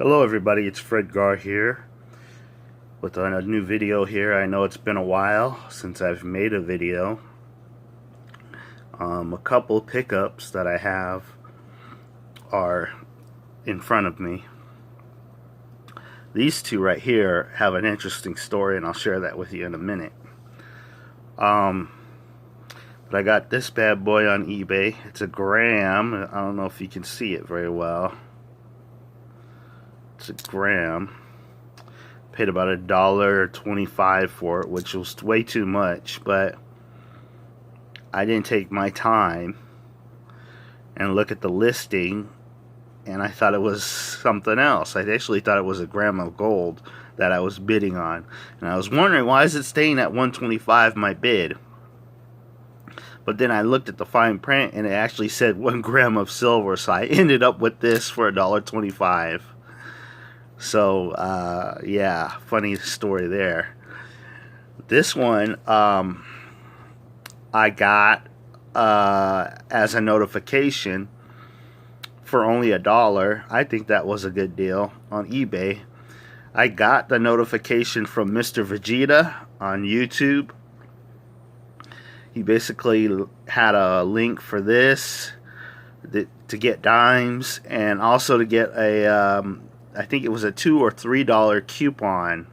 Hello everybody, it's Fred Gar here with a new video here. I know it's been a while since I've made a video. A couple pickups that I have are in front of me. These two right here have an interesting story, and I'll share that with you in a minute. But I got this bad boy on eBay. It's a gram. I don't know if you can see it very well. It's a gram. Paid about $1.25 for it, which was way too much, but I didn't take my time and look at the listing, and I thought it was something else. I actually thought it was a gram of gold that I was bidding on, and I was wondering, why is it staying at $1.25 my bid? But then I looked at the fine print, and it actually said 1 gram of silver, so I ended up with this for $1.25. So, yeah, funny story there. This one, I got as a notification for only $1. I think that was a good deal on eBay. I got the notification from Mr. Vegeta on YouTube. He basically had a link for this to get dimes, and also to get a I think it was a $2 or $3 coupon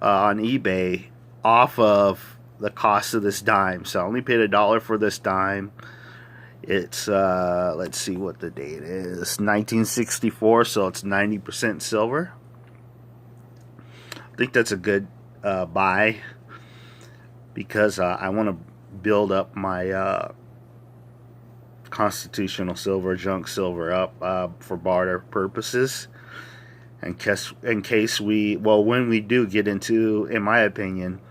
on eBay off of the cost of this dime. So I only paid $1 for this dime. It's let's see what the date is, 1964, so it's 90% silver. I think that's a good buy, because I want to build up my constitutional silver, junk silver up for barter purposes. In case we, well, when we do get into, in my opinion,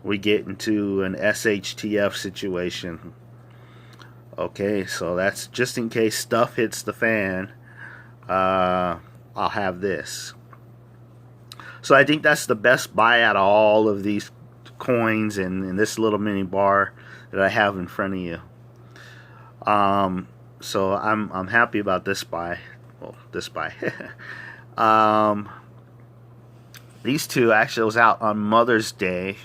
we get into an SHTF situation. Okay, so that's just in case stuff hits the fan. I'll have this. So I think that's the best buy out of all of these coins and this little mini bar that I have in front of you. So I'm happy about this buy. Well, this buy. These two actually was out on Mother's Day,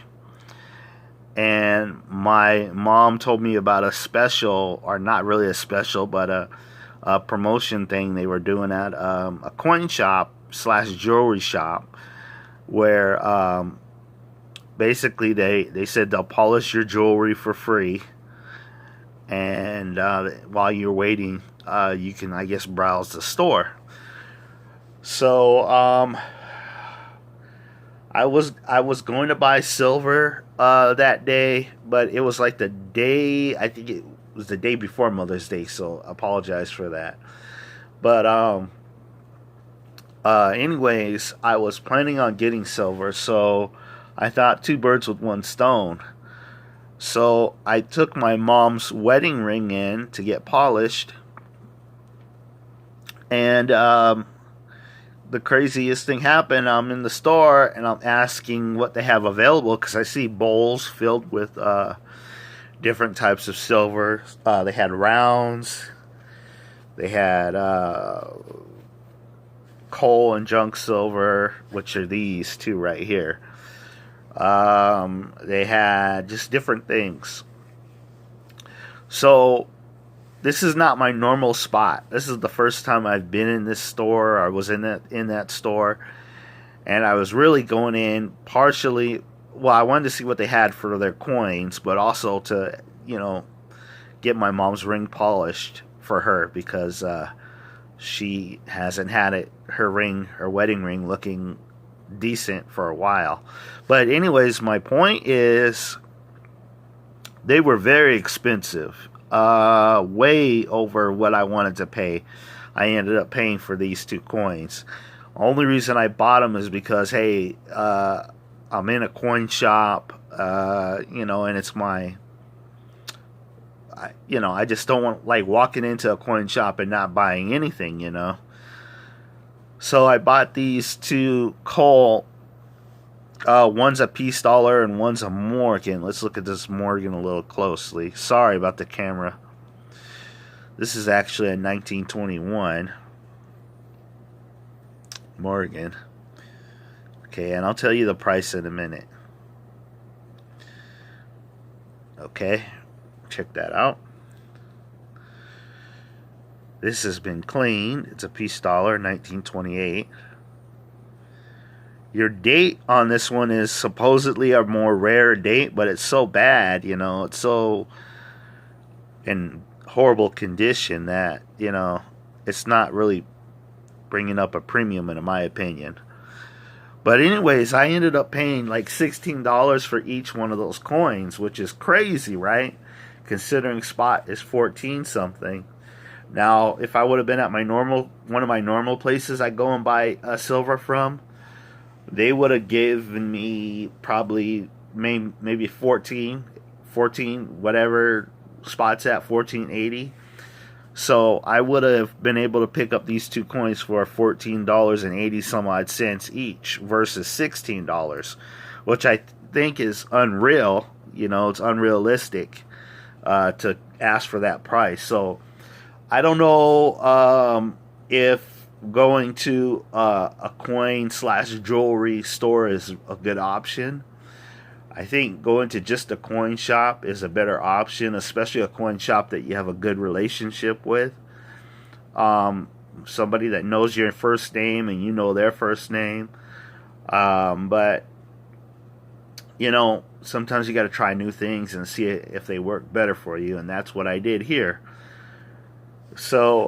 and my mom told me about a special, or not really a special, but a promotion thing they were doing at a coin shop slash jewelry shop, where basically they said they'll polish your jewelry for free, and while you're waiting, you can, I guess, browse the store. So I was going to buy silver that day, but it was like the day, I think it was the day before Mother's Day, so I apologize for that. But anyways, I was planning on getting silver, so I thought 2 birds with 1 stone. So I took my mom's wedding ring in to get polished, and the craziest thing happened. I'm in the store and I'm asking what they have available, because I see bowls filled with different types of silver. They had rounds, they had coal and junk silver, which are these two right here. They had just different things. So this is not my normal spot. This is the first time I've been in this store, or was in that store, and I was really going in partially, well, I wanted to see what they had for their coins, but also to, you know, get my mom's ring polished for her, because she hasn't had her wedding ring looking decent for a while. But anyways, my point is, they were very expensive. Way over what I wanted to pay. I ended up paying for these 2 coins. Only reason I bought them is because, hey, I'm in a coin shop, you know, and it's my, you know, I just don't want, like, walking into a coin shop and not buying anything, you know. So I bought these 2 coal. One's a Peace dollar and one's a Morgan. Let's look at this Morgan a little closely. Sorry about the camera. This is actually a 1921. Morgan. Okay, and I'll tell you the price in a minute. Okay, check that out. This has been cleaned. It's a peace dollar, 1928. Your date on this one is supposedly a more rare date, but it's so bad, you know, it's so in horrible condition that, you know, it's not really bringing up a premium in my opinion. But anyways, I ended up paying like $16 for each one of those coins, which is crazy, right? Considering spot is 14 something. Now, if I would have been at my one of my normal places I go and buy silver from, they would have given me probably maybe 14, whatever spot's at, 14.80. So I would have been able to pick up these two coins for $14.80 some odd cents each versus $16, which I think is unreal. You know, it's unrealistic to ask for that price. So I don't know if going to a coin / jewelry store is a good option. I think going to just a coin shop is a better option, especially a coin shop that you have a good relationship with. Somebody that knows your first name and you know their first name. But, you know, sometimes you got to try new things and see if they work better for you, and that's what I did here. So,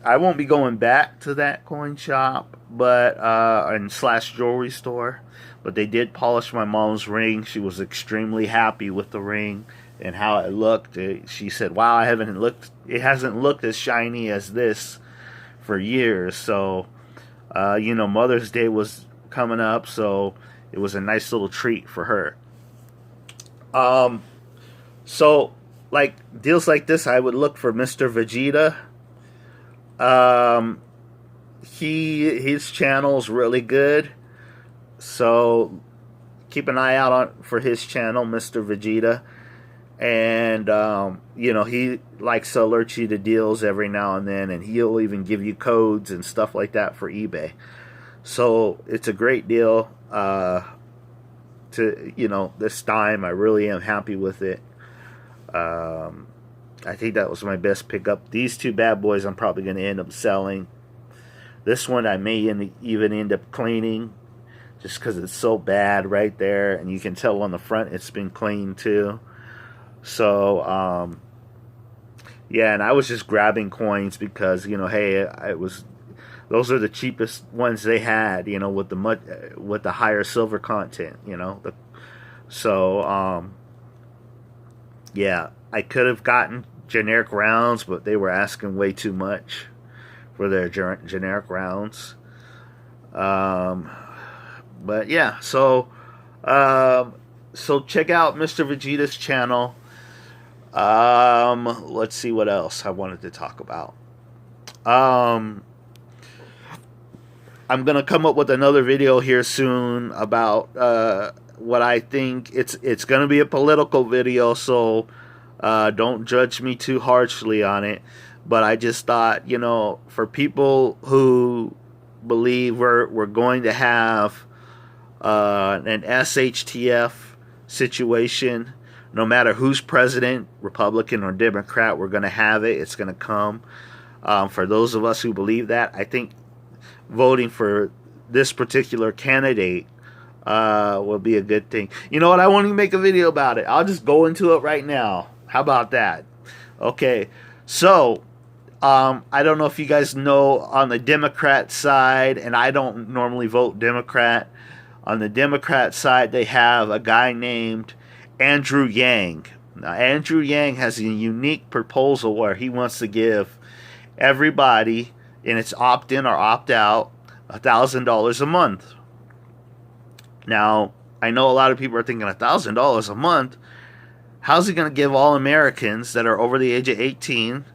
I won't be going back to that coin shop, but and / jewelry store. But they did polish my mom's ring. She was extremely happy with the ring and how it looked. She said, "Wow, it hasn't looked as shiny as this for years." So, you know, Mother's Day was coming up, so it was a nice little treat for her. So like deals like this, I would look for Mr. Vegeta. His channel's really good, so keep an eye out for his channel, Mr. Vegeta. And you know, he likes to alert you to deals every now and then, and he'll even give you codes and stuff like that for eBay. So it's a great deal. You know, this time I really am happy with it. I think that was my best pickup. These two bad boys I'm probably going to end up selling. This one I may even end up cleaning, just because it's so bad right there, and you can tell on the front it's been cleaned too. So yeah, and I was just grabbing coins because, you know, hey, those are the cheapest ones they had, you know, with the higher silver content, you know. So yeah, I could have gotten generic rounds, but they were asking way too much for their generic rounds. But yeah, so check out Mr. Vegeta's channel. Let's see what else I wanted to talk about. I'm gonna come up with another video here soon about what I think. It's gonna be a political video, so don't judge me too harshly on it. But I just thought, you know, for people who believe we're going to have an SHTF situation, no matter who's president, Republican or Democrat, we're going to have it. It's going to come. For those of us who believe that, I think voting for this particular candidate will be a good thing. You know what? I won't even make a video about it. I'll just go into it right now. How about that? Okay. So, I don't know if you guys know, on the Democrat side, and I don't normally vote Democrat, on the Democrat side, they have a guy named Andrew Yang. Now, Andrew Yang has a unique proposal where he wants to give everybody, and it's opt-in or opt-out, $1,000 a month. Now, I know a lot of people are thinking $1,000 a month. How's he going to give all Americans that are over the age of 18,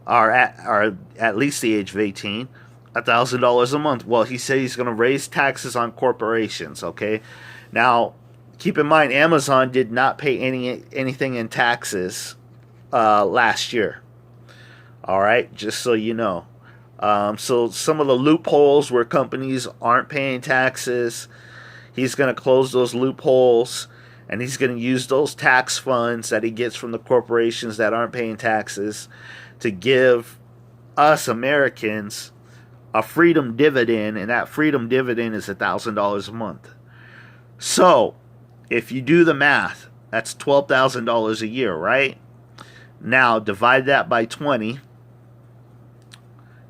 or at least the age of 18, $1,000 a month? Well, he said he's going to raise taxes on corporations. Okay, now keep in mind, Amazon did not pay anything in taxes last year. All right, just so you know. So some of the loopholes where companies aren't paying taxes, he's going to close those loopholes, and he's going to use those tax funds that he gets from the corporations that aren't paying taxes to give us Americans a freedom dividend, and that freedom dividend is $1,000 a month. So, if you do the math, that's $12,000 a year, right? Now, divide that by 20.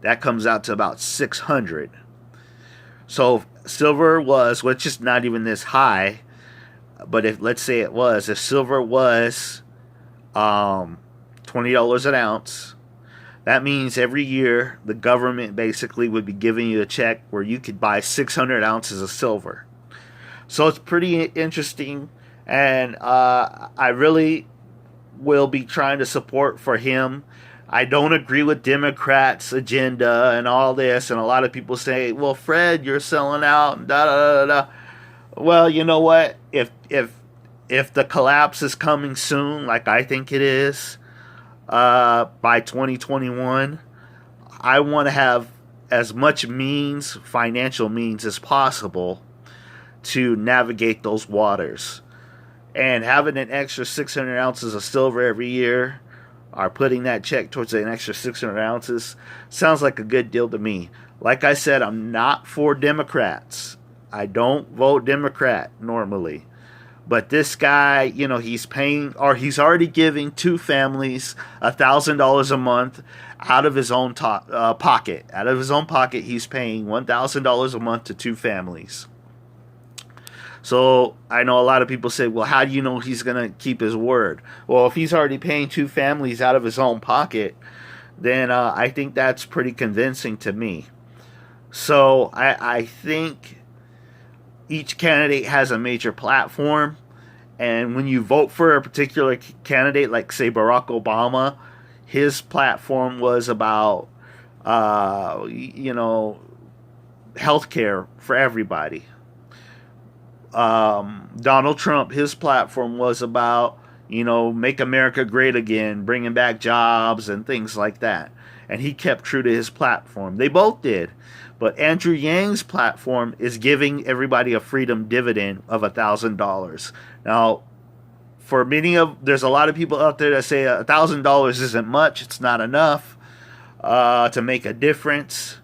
That comes out to about 600. So, silver was, which is not even this high, but if, let's say it was, if silver was $20 an ounce, that means every year the government basically would be giving you a check where you could buy 600 ounces of silver. So it's pretty interesting, and I really will be trying to support for him. I don't agree with Democrats' agenda and all this, and a lot of people say, well, Fred, you're selling out, and da da da da. Well, you know what? If the collapse is coming soon, like I think it is, by 2021, I want to have as much means, financial means as possible to navigate those waters. And having an extra 600 ounces of silver every year, or putting that check towards an extra 600 ounces, sounds like a good deal to me. Like I said, I'm not for Democrats. I don't vote Democrat normally. But this guy, you know, he's paying, or he's already giving two families $1,000 a month out of his own pocket. Out of his own pocket, he's paying $1,000 a month to two families. So I know a lot of people say, well, how do you know he's going to keep his word? Well, if he's already paying two families out of his own pocket, then I think that's pretty convincing to me. So I think each candidate has a major platform, and when you vote for a particular candidate, like say Barack Obama, his platform was about healthcare for everybody. Donald Trump, his platform was about, make America great again, bringing back jobs and things like that. And he kept true to his platform. They both did. But Andrew Yang's platform is giving everybody a freedom dividend of $1,000. Now, there's a lot of people out there that say $1,000 isn't much, it's not enough to make a difference.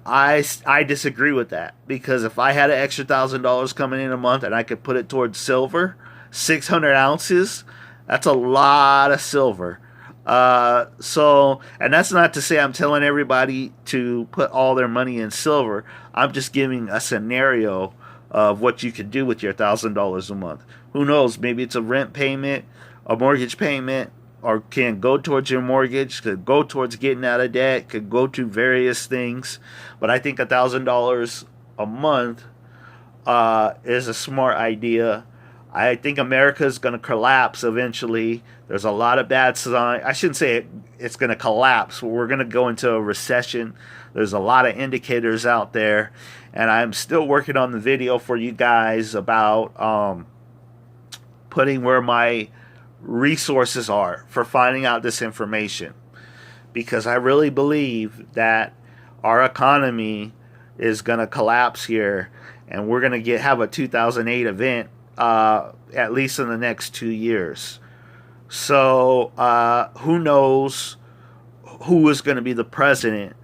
I disagree with that, because if I had an extra $1,000 coming in a month and I could put it towards silver, 600 ounces, that's a lot of silver. And that's not to say I'm telling everybody to put all their money in silver. I'm just giving a scenario of what you could do with your $1,000 a month. Who knows? Maybe it's a rent payment, a mortgage payment, or can go towards your mortgage, could go towards getting out of debt, could go to various things. But I think $1,000 a month is a smart idea. I think America is going to collapse eventually. There's a lot of bad signs. I shouldn't say it's going to collapse. We're going to go into a recession. There's a lot of indicators out there. And I'm still working on the video for you guys about putting where my resources are for finding out this information. Because I really believe that our economy is going to collapse here. And we're going to have a 2008 event at least in the next 2 years. So who knows who is going to be the president,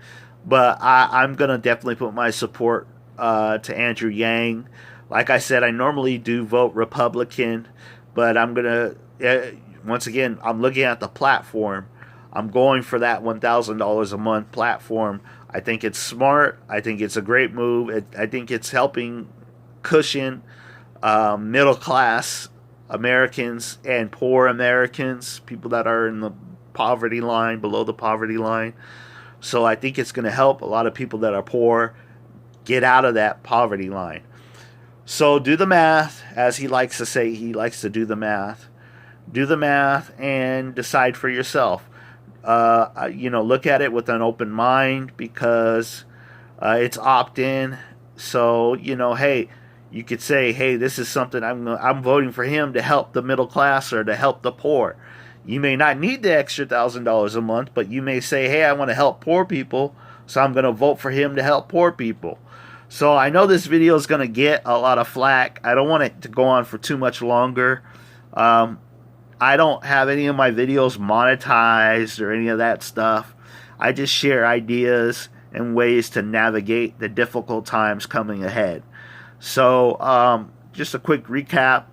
but I'm going to definitely put my support to Andrew Yang. Like I said, I normally do vote Republican, but I'm going to, once again, I'm looking at the platform. I'm going for that $1,000 a month platform. I think it's smart. I think it's a great move. I think it's helping cushion middle class Americans and poor Americans, people that are in the poverty line, below the poverty line. So I think it's going to help a lot of people that are poor get out of that poverty line. So do the math, as he likes to say. He likes to do the math. Do the math and decide for yourself. Look at it with an open mind, because it's opt-in. So, hey, you could say, hey, this is something I'm voting for him to help the middle class or to help the poor. You may not need the extra $1,000 a month, but you may say, hey, I want to help poor people, So I'm going to vote for him to help poor people. So I know this video is going to get a lot of flack. I don't want it to go on for too much longer. I don't have any of my videos monetized or any of that stuff. I just share ideas and ways to navigate the difficult times coming ahead. So just a quick recap.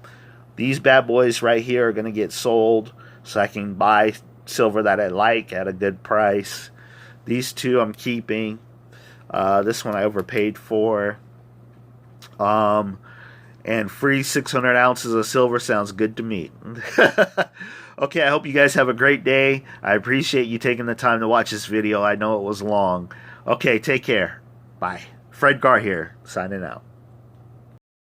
These bad boys right here are going to get sold so I can buy silver that I like at a good price. These two I'm keeping. This one I overpaid for. And free 600 ounces of silver sounds good to me. Okay, I hope you guys have a great day. I appreciate you taking the time to watch this video. I know it was long. Okay, take care. Bye. Fred Gar here, signing out.